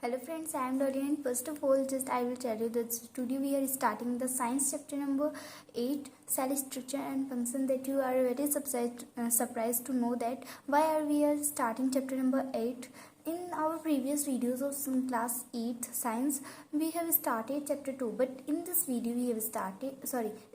Hello friends, I am Dorian. First of all, just I will tell you that today we are starting the science chapter number 8, cell structure and function. That you are very surprised to know that why are we are starting chapter number 8. In our previous videos of class 8 science, we have started chapter 2, but in this video we have started,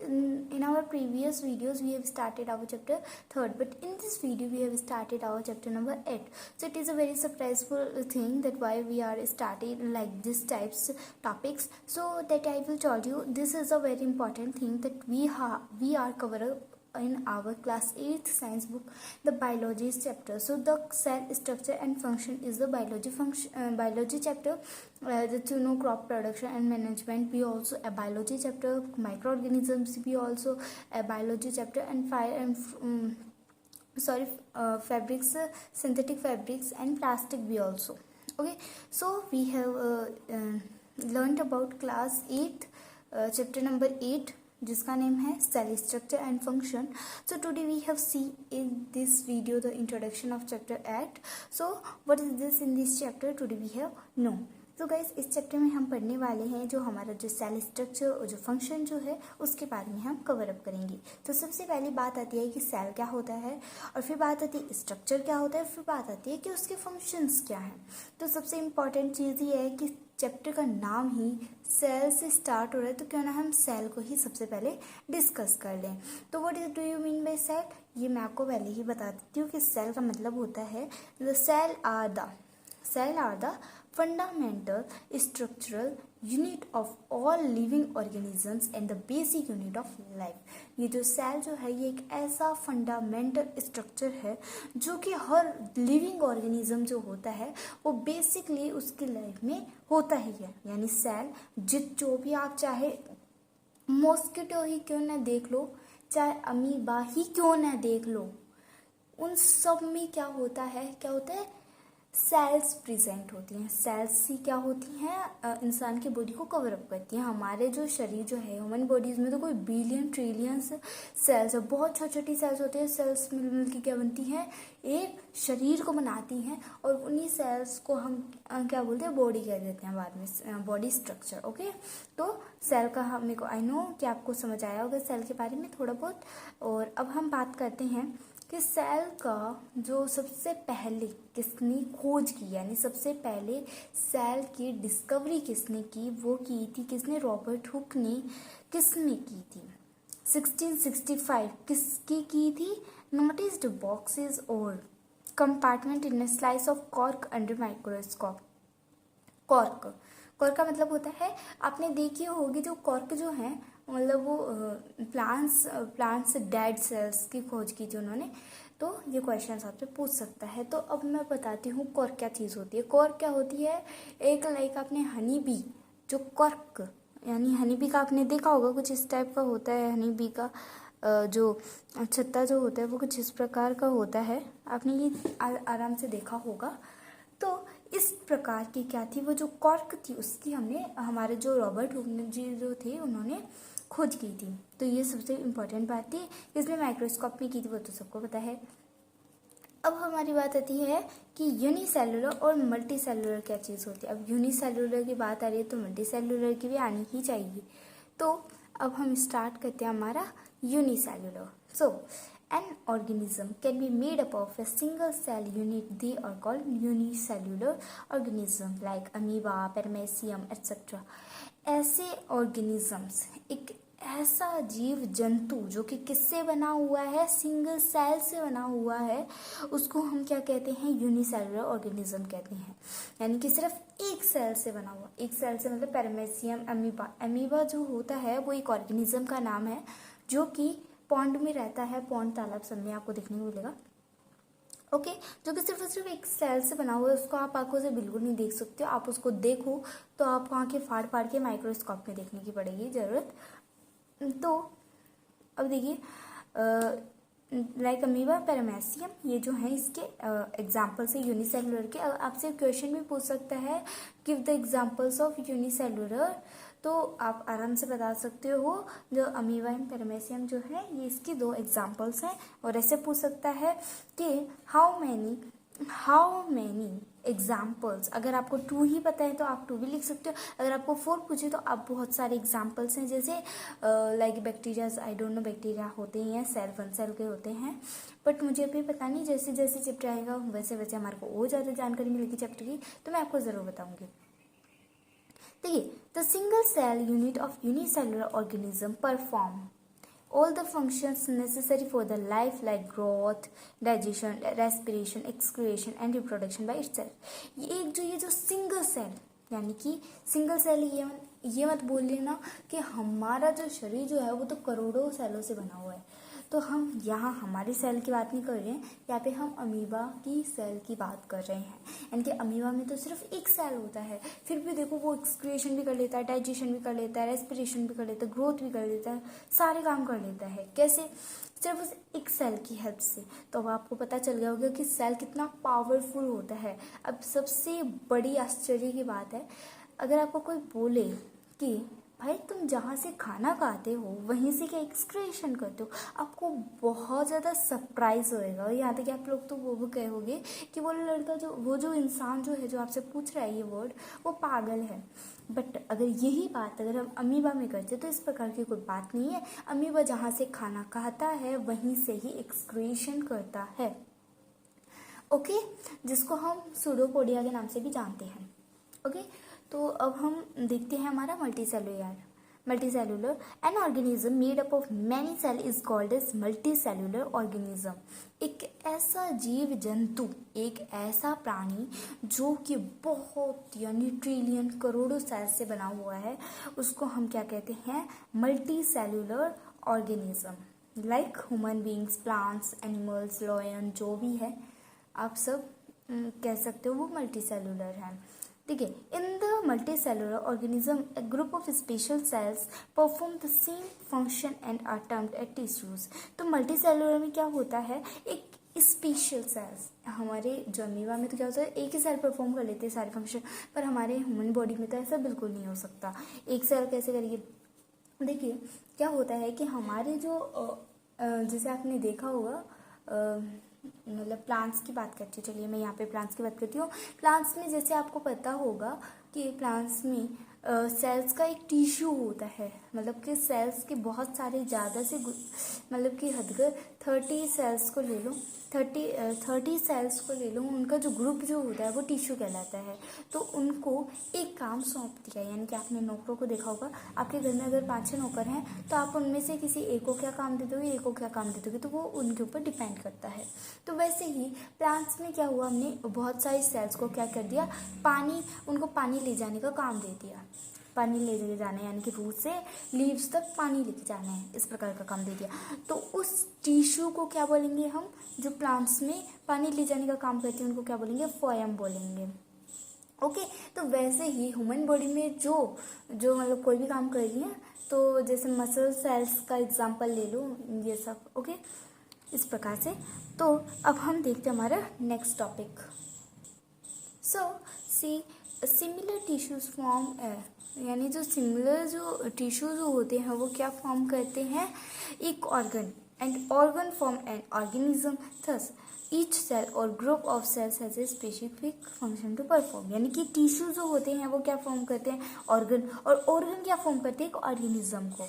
in our previous videos we have started our chapter 3rd, but in this video we have started our chapter number 8. So it is a very surpriseful thing that why we are starting like this types topics. So that I will tell you, this is a very important thing that we are cover up in our class 8th science book, the biology chapter. So the cell structure and function is the biology chapter. The crop production and management be also a biology chapter. Microorganisms be also a biology chapter, and fabrics, synthetic fabrics and plastic be also. Okay, so we have learned about class 8 chapter number 8, जिसका name है cell structure and function. So today we have see in this video the introduction of chapter 8. So what is this in this chapter today we have know. तो guys, इस chapter में हम पढ़ने वाले हैं जो हमारा जो सेल स्ट्रक्चर और जो फंक्शन जो है उसके बारे में हम कवर अप करेंगे. तो सबसे पहली बात आती है कि सेल क्या होता है, और फिर बात आती है स्ट्रक्चर क्या होता है, फिर बात आती है कि उसके फंक्शंस क्या हैं. तो सबसे इम्पॉर्टेंट चीज़ ये है कि चैप्टर का नाम ही सेल से स्टार्ट हो रहा है, तो क्यों ना हम सेल को ही सबसे पहले डिस्कस कर लें. तो what is do you mean by cell, ये मैं आपको पहले ही बता देती हूँ कि सेल का मतलब होता है the cell are the fundamental structural unit of all living organisms and the basic unit of life. ये जो सेल जो है ये एक ऐसा फंडामेंटल स्ट्रक्चर है जो कि हर लिविंग ऑर्गेनिज्म जो होता है वो बेसिकली उसकी लाइफ में होता ही है. यानी सेल जो भी आप चाहे मॉस्किटो ही क्यों ना देख लो, चाहे अमीबा ही क्यों ना देख लो, उन सब में क्या होता है सेल्स प्रेजेंट होती हैं. सेल्स ही क्या होती हैं, इंसान की बॉडी को कवर अप करती हैं. हमारे जो शरीर जो है ह्यूमन बॉडीज में तो कोई बिलियन ट्रिलियंस सेल्स है, बहुत छोटी छोटी सेल्स होती है. सेल्स मिलकर के क्या बनती हैं, एक शरीर को बनाती हैं, और उन्हीं सेल्स को हम क्या बोलते हैं, बॉडी कह देते हैं बाद में, बॉडी स्ट्रक्चर. ओके, तो सेल का मेरे को आई नो कि आपको समझ आया होगा सेल के बारे में थोड़ा बहुत. और अब हम बात करते हैं कि सेल का जो सबसे पहले किसने खोज की, यानी सबसे पहले सेल की डिस्कवरी किसने की, वो की थी किसने, रॉबर्ट हुक ने. किसने की थी 1665. किसकी की थी, नोटिस्ड बॉक्सेस और compartment in slice of cork under microscope. Cork का मतलब होता है, आपने देखी होगी जो कॉर्क जो है मतलब वो प्लांट्स डेड सेल्स की खोज की थी उन्होंने. तो ये क्वेश्चन आपसे पूछ सकता है. तो अब मैं बताती हूँ कॉर्क क्या चीज़ होती है. कॉर्क क्या होती है, एक लाइक आपने हनी बी, जो कॉर्क यानी हनी बी का आपने देखा होगा कुछ इस टाइप का होता है. हनी बी का जो छत्ता जो होता है वो कुछ इस प्रकार का होता है, आपने ये आराम से देखा होगा. तो इस प्रकार की क्या थी, वो जो कॉर्क थी उसकी हमारे जो रॉबर्ट हुक जी जो थे उन्होंने खोज की थी. तो ये सबसे इम्पोर्टेंट बात थी. इसमें माइक्रोस्कोप में की थी वो तो सबको पता है. अब हमारी बात आती है कि यूनिसेलुलर और मल्टी सेलुलर क्या चीज़ होती है. अब यूनिसेलुलर की बात आ रही है तो मल्टी सेलुलर की भी आनी ही चाहिए. तो अब हम स्टार्ट करते हैं हमारा unicellular. So an organism can be made up of a single cell unit. They are called unicellular organism like amoeba, paramecium, etc. ऐसे organisms, एक ऐसा जीव जंतु जो कि किससे बना हुआ है, सिंगल सेल से बना हुआ है, उसको हम क्या कहते हैं, यूनिसेलुलर ऑर्गेनिज्म कहते हैं. यानी कि सिर्फ एक सेल से बना हुआ. एक सेल से मतलब पैरामेसियम, अमीबा जो होता है वो एक ऑर्गेनिज्म का नाम है जो कि पॉन्ड में रहता है. पॉन्ड तालाब सब में आपको देखने को मिलेगा. ओके, जो कि सिर्फ एक सेल से बना हुआ है. उसको आप आंखों से बिल्कुल नहीं देख सकते हो. आप उसको देखो तो आपको आंखें फाड़ फाड़ के माइक्रोस्कोप में देखने की पड़ेगी ज़रूरत. तो अब देखिए लाइक अमीबा, पैरामेसियम, ये जो है इसके एग्जाम्पल्स है यूनिसेलुलर के. आपसे क्वेश्चन भी पूछ सकता है, give the examples of unicellular. तो आप आराम से बता सकते हो जो अमीबा एंड पैरामेसियम जो है ये इसकी 2 एग्जाम्पल्स हैं. और ऐसे पूछ सकता है कि how many how many examples, अगर आपको 2 ही पता है तो आप 2 भी लिख सकते हो, अगर आपको 4 पूछे तो आप बहुत सारे एग्जाम्पल्स हैं, जैसे like bacterias, I don't know bacteria होते ही हैं, सेल 1 सेल के होते हैं, बट मुझे अभी पता नहीं, जैसे जैसे चैप्टर आएगा वैसे वैसे हमारे को और ज़्यादा जानकारी मिलेगी चैप्टर की, तो मैं आपको ज़रूर बताऊँगी। देखिए, the single cell unit of unicellular organism perform all the functions necessary for the life like growth, digestion, respiration, excretion and reproduction by itself। ये जो सिंगल सेल, यानी कि सिंगल सेल, ये मत बोल लेना कि हमारा जो शरीर जो है वो तो करोड़ों सेलों से बना हुआ है, तो हम यहाँ हमारी सेल की बात नहीं कर रहे हैं, यहाँ पे हम अमीबा की सेल की बात कर रहे हैं। यानी कि अमीबा में तो सिर्फ एक सेल होता है, फिर भी देखो वो एक्सक्रिएशन भी कर लेता है, डाइजेशन भी कर लेता है, रेस्पिरेशन भी कर लेता है, ग्रोथ भी कर लेता है, सारे काम कर लेता है। कैसे? सिर्फ उस एक सेल की हेल्प से। तो अब आपको पता चल गया होगा कि सेल कितना पावरफुल होता है। अब सबसे बड़ी आश्चर्य की बात है, अगर आपको कोई बोले कि भाई तुम जहाँ से खाना खाते हो वहीं से क्या एक्सक्रीशन करते हो, आपको बहुत ज़्यादा सरप्राइज होएगा। यहाँ तक कि आप लोग तो वो कहोगे कि वो लड़का वो जो इंसान जो है जो आपसे पूछ रहा है ये वर्ड, वो पागल है। बट अगर यही बात अगर हम अमीबा में करते तो इस प्रकार की कोई बात नहीं है। अमीबा जहाँ से खाना खाता है वहीं से ही एक्सक्रीशन करता है। ओके, जिसको हम सूडोपोडिया के नाम से भी जानते हैं। ओके, तो अब हम देखते हैं हमारा multicellular an organism made up of many cell is called as multicellular organism. एक ऐसा जीव जंतु, एक ऐसा प्राणी जो कि बहुत यानी ट्रिलियन करोड़ों सेल से बना हुआ है, उसको हम क्या कहते हैं? Multicellular organism. Like human beings, plants, animals, lion, जो भी है आप सब कह सकते हो वो मल्टीसेलुलर है। देखिए, in the multicellular organism a group of special cells perform the same function and are termed as tissues। तो मल्टीसेलुलर में क्या होता है? एक स्पेशल सेल्स, हमारे जो अमीबा में तो क्या होता है, एक ही सेल परफॉर्म कर लेते हैं सारे फंक्शन, पर हमारे ह्यूमन बॉडी में तो ऐसा बिल्कुल नहीं हो सकता। एक सेल कैसे करेगी? देखिए, क्या होता है कि हमारे जो जैसे आपने देखा होगा, मतलब प्लांट्स की बात करती हूँ, चलिए मैं यहाँ पे प्लांट्स की बात करती हूँ। प्लांट्स में जैसे आपको पता होगा कि प्लांट्स में सेल्स का एक टिश्यू होता है, मतलब कि सेल्स के बहुत सारे ज़्यादा से मतलब कि हदगर 30 सेल्स को ले लो, 30 सेल्स को ले लो, उनका जो ग्रुप जो होता है वो टिश्यू कहलाता है। तो उनको एक काम सौंप दिया, यानी कि आपने नौकरों को देखा होगा, आपके घर में अगर 5-6 नौकर हैं तो आप उनमें से किसी एक को क्या काम दे दोगे, एक को क्या काम दे दोगे, तो वो उनके ऊपर डिपेंड करता है। तो वैसे ही प्लांट्स में क्या हुआ, हमने बहुत सारी सेल्स को क्या कर दिया, उनको पानी ले जाने का काम दे दिया। पानी ले जाना है, यानी कि रूट से लीव्स तक पानी लेके जाना है, इस प्रकार का काम दे दिया। तो उस टिश्यू को क्या बोलेंगे हम, जो प्लांट्स में पानी ले जाने का काम करते हैं उनको क्या बोलेंगे? फोएम बोलेंगे। ओके, तो वैसे ही ह्यूमन बॉडी में जो मतलब कोई भी काम कर रही है, तो जैसे मसल सेल्स का एग्जांपल ले लो, ये सब। ओके, इस प्रकार से। तो अब हम देखते हैं हमारा नेक्स्ट टॉपिक। सो सी सिमिलर टिश्यूज फॉर्म, यानी जो सिमिलर जो टिश्यू जो होते हैं वो क्या फॉर्म करते हैं? एक organ, and organ form an organism. Thus each cell और group of cells has a specific function to perform. यानी कि टिश्यू जो होते हैं वो क्या फॉर्म करते हैं? ऑर्गन, और ऑर्गन क्या फॉर्म करते हैं? एक ऑर्गेनिज्म को।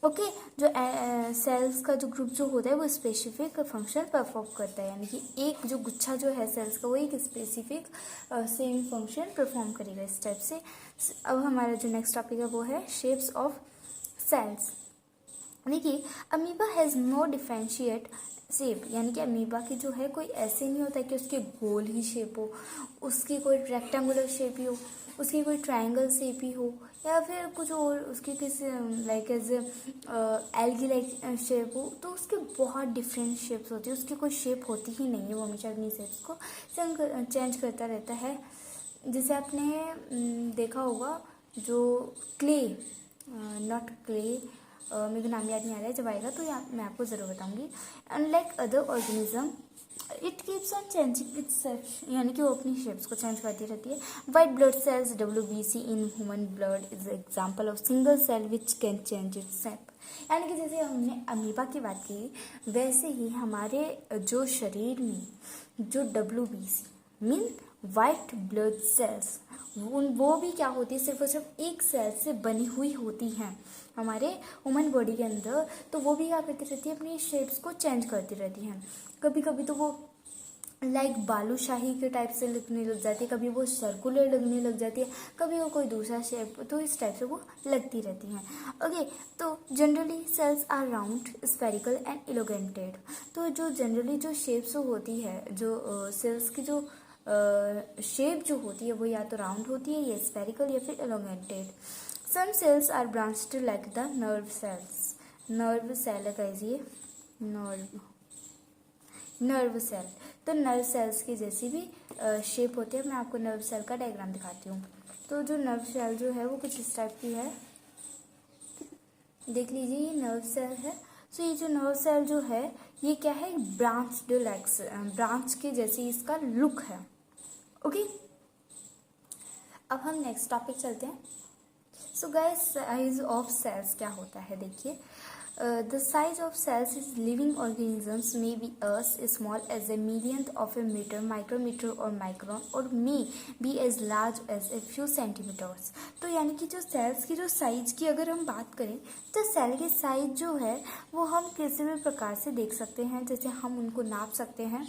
ओके, जो सेल्स का जो ग्रुप जो होता है वो स्पेसिफिक फंक्शन परफॉर्म करता है, यानी कि एक जो गुच्छा जो है सेल्स का वो एक स्पेसिफिक सेम फंक्शन परफॉर्म करेगा, इस टाइप से। अब हमारा जो नेक्स्ट टॉपिक है वो है शेप्स ऑफ सेल्स। देखिए, amoeba has no differentiate shape, यानी कि अमीबा की जो है कोई ऐसे नहीं होता कि उसके गोल ही शेप हो, उसकी कोई रेक्टेंगुलर शेप ही हो, उसकी कोई ट्रायंगल शेप ही हो, या फिर कुछ और उसकी किसी like as algae like shape हो। तो उसके बहुत डिफरेंट शेप्स होती है, उसकी कोई शेप होती ही नहीं है, वो हमेशा अपनी शेप्स को चेंज करता रहता है। जैसे आपने देखा होगा जो क्ले, नॉट क्ले, मेरे को नाम याद नहीं आ रहा है, जब आएगा तो मैं आपको ज़रूर बताऊंगी। Unlike other organism it keeps on changing it's shape, यानी कि वो अपनी शेप्स को चेंज करती रहती है। White blood cells WBC in human blood is example of single cell which can change its shape. यानी कि जैसे हमने अमीबा की बात की, वैसे ही हमारे जो शरीर में जो WBC mean white blood sales, वो भी क्या होती है, सिर्फ और सिर्फ एक सेल से बनी हुई होती हैं हमारे ह्यूमन बॉडी के अंदर। तो वो भी क्या करती रहती है, अपनी शेप्स को चेंज करती रहती हैं। कभी कभी तो वो लाइक बालूशाही के टाइप से लगने लग जाती है, कभी वो सर्कुलर लगने लग जाती है, कभी वो कोई दूसरा शेप, तो इस टाइप से वो लगती रहती हैं। ओके, तो generally cells are round, spherical and elongated. तो जो जनरली जो शेप्स होती है, जो सेल्स की जो शेप जो होती है वो या तो राउंड होती है, या स्फेरिकल, या फिर elongated. Some cells are branched like the nerve cells. Nerve cell है गाइस, ये नर्व सेल। तो नर्व सेल्स की जैसी भी शेप होती है। मैं आपको नर्व सेल का डायग्राम दिखाती हूँ। तो जो नर्व सेल जो है वो कुछ इस टाइप की है, देख लीजिए, ये नर्व सेल है। सो ये जो नर्व सेल जो है ये क्या है, ब्रांच्ड लेग्स, ब्रांच के जैसी इसका लुक है। ओके, अब हम नेक्स्ट टॉपिक चलते हैं। So guys, size of cells क्या होता है, देखिए। The size of cells in living organisms may be as small as a millionth of a meter, micrometer or micron, or may be as large as a few centimeters. तो यानी कि जो cells की जो साइज की अगर हम बात करें, तो सेल की साइज जो है वो हम किसी भी प्रकार से देख सकते हैं। जैसे हम उनको नाप सकते हैं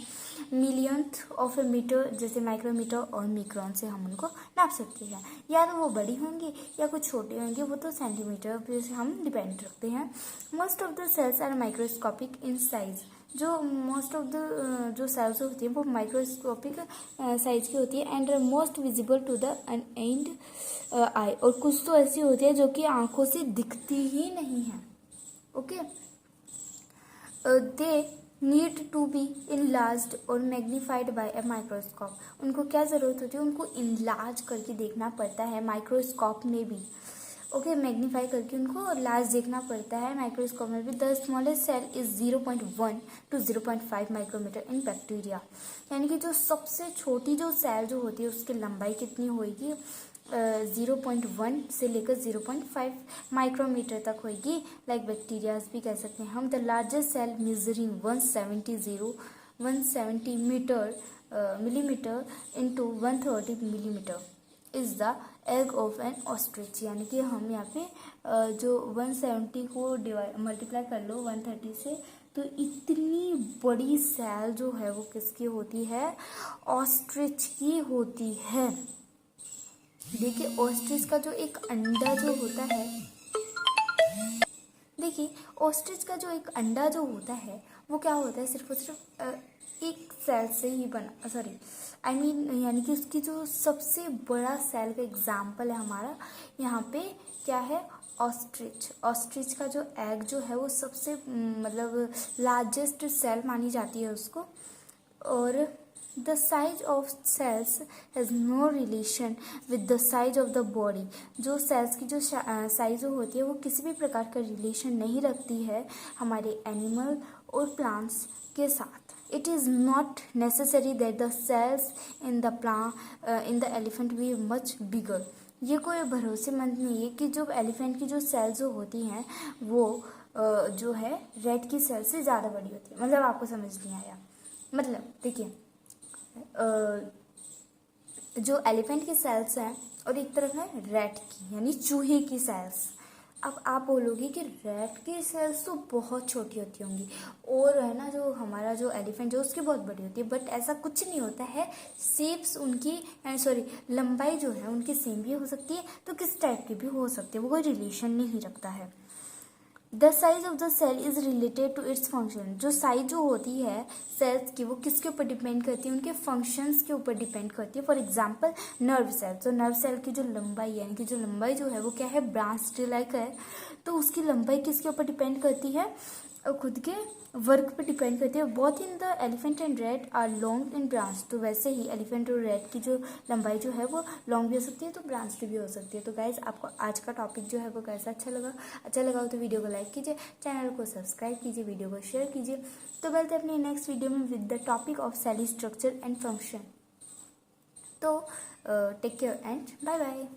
मिलियंथ ऑफ ए मीटर, जैसे माइक्रोमीटर और मिक्रॉन से हम उनको नाप सकते हैं। या तो वो बड़ी होंगी या कुछ छोटे होंगे, वो तो सेंटीमीटर पे से हम डिपेंड रखते हैं। Most of the cells are microscopic in size. जो मोस्ट ऑफ द जो सेल्स होती है वो माइक्रोस्कोपिक साइज की होती है, and most visible to the unaided eye. और कुछ तो ऐसी होती है जो कि आंखों से दिखती ही नहीं है। Okay, they need to be enlarged और मैग्नीफाइड बाय अ माइक्रोस्कोप। उनको क्या ज़रूरत होती है, उनको इनलार्ज करके देखना पड़ता है माइक्रोस्कोप में भी। ओके, मैग्नीफाई करके उनको लार्ज देखना पड़ता है माइक्रोस्कोप में भी। The smallest cell is 0.1 to 0.5 micrometre in bacteria. यानी कि जो सबसे छोटी जो सेल जो होती है उसकी लंबाई कितनी होगी, 0.1 से लेकर 0.5 माइक्रोमीटर तक होगी। लाइक बैक्टीरियाज भी कह सकते हैं हम। The largest cell measuring 170 millimetre into 130 millimetre is the egg of an ostrich. यानी कि हम यहाँ पे जो 170 को मल्टीप्लाई कर लो 130 से, तो इतनी बड़ी सेल जो है वो किसकी होती है, ऑस्ट्रिच की होती है। देखिए, ऑस्ट्रिच का जो एक अंडा जो होता है, देखिए ऑस्ट्रिच का जो एक अंडा जो होता है वो क्या होता है, सिर्फ और सिर्फ एक सेल से ही बना, सॉरी आई मीन यानी कि उसकी जो सबसे बड़ा सेल का एग्जाम्पल है हमारा यहाँ पे क्या है, ऑस्ट्रिच। ऑस्ट्रिच का जो एग जो है वो सबसे मतलब लार्जेस्ट सेल मानी जाती है उसको। और the size of cells has no relation with the size of the body. जो सेल्स की जो साइज होती है वो किसी भी प्रकार का रिलेशन नहीं रखती है हमारे एनिमल और प्लांट्स के साथ। It is not necessary that the cells in the elephant be much bigger. ये कोई भरोसेमंद नहीं है कि जो एलिफेंट की जो सेल्स जो होती हैं वो जो है रेड की सेल से ज़्यादा बड़ी होती है। मतलब आपको समझ नहीं आया, मतलब देखिए जो एलिफेंट की सेल्स हैं और एक तरफ है रैट की यानी चूहे की सेल्स। अब आप बोलोगे कि रैट की सेल्स तो बहुत छोटी होती होंगी और है ना जो हमारा जो एलिफेंट जो उसकी बहुत बड़ी होती है, बट ऐसा कुछ नहीं होता है। शेप्स उनकी सॉरी लंबाई जो है उनकी सेम भी हो सकती है तो किस टाइप की भी हो सकती है, वो कोई रिलेशन नहीं रखता है। The size of the cell is related to its function. जो साइज जो होती है सेल्स की वो किसके ऊपर डिपेंड करती है, उनके फंक्शंस के ऊपर डिपेंड करती है। फॉर एग्जांपल नर्व सेल, तो नर्व सेल की जो लंबाई यानी कि जो लंबाई जो है वो क्या है, ब्रांच लाइक है, तो उसकी लंबाई किसके ऊपर डिपेंड करती है, खुद के वर्क पे डिपेंड करती है। Both in the elephant and rat are long in branch. तो वैसे ही एलिफेंट और रैट की जो लंबाई जो है वो लॉन्ग भी हो सकती है तो ब्रांच भी हो सकती है। तो गाइज आपको आज का टॉपिक जो है वो कैसा अच्छा लगा हो तो वीडियो को लाइक कीजिए, चैनल को सब्सक्राइब कीजिए, वीडियो को शेयर कीजिए। तो मिलते हैं अपनी नेक्स्ट वीडियो में with the topic of cell structure and function. तो take care and bye bye.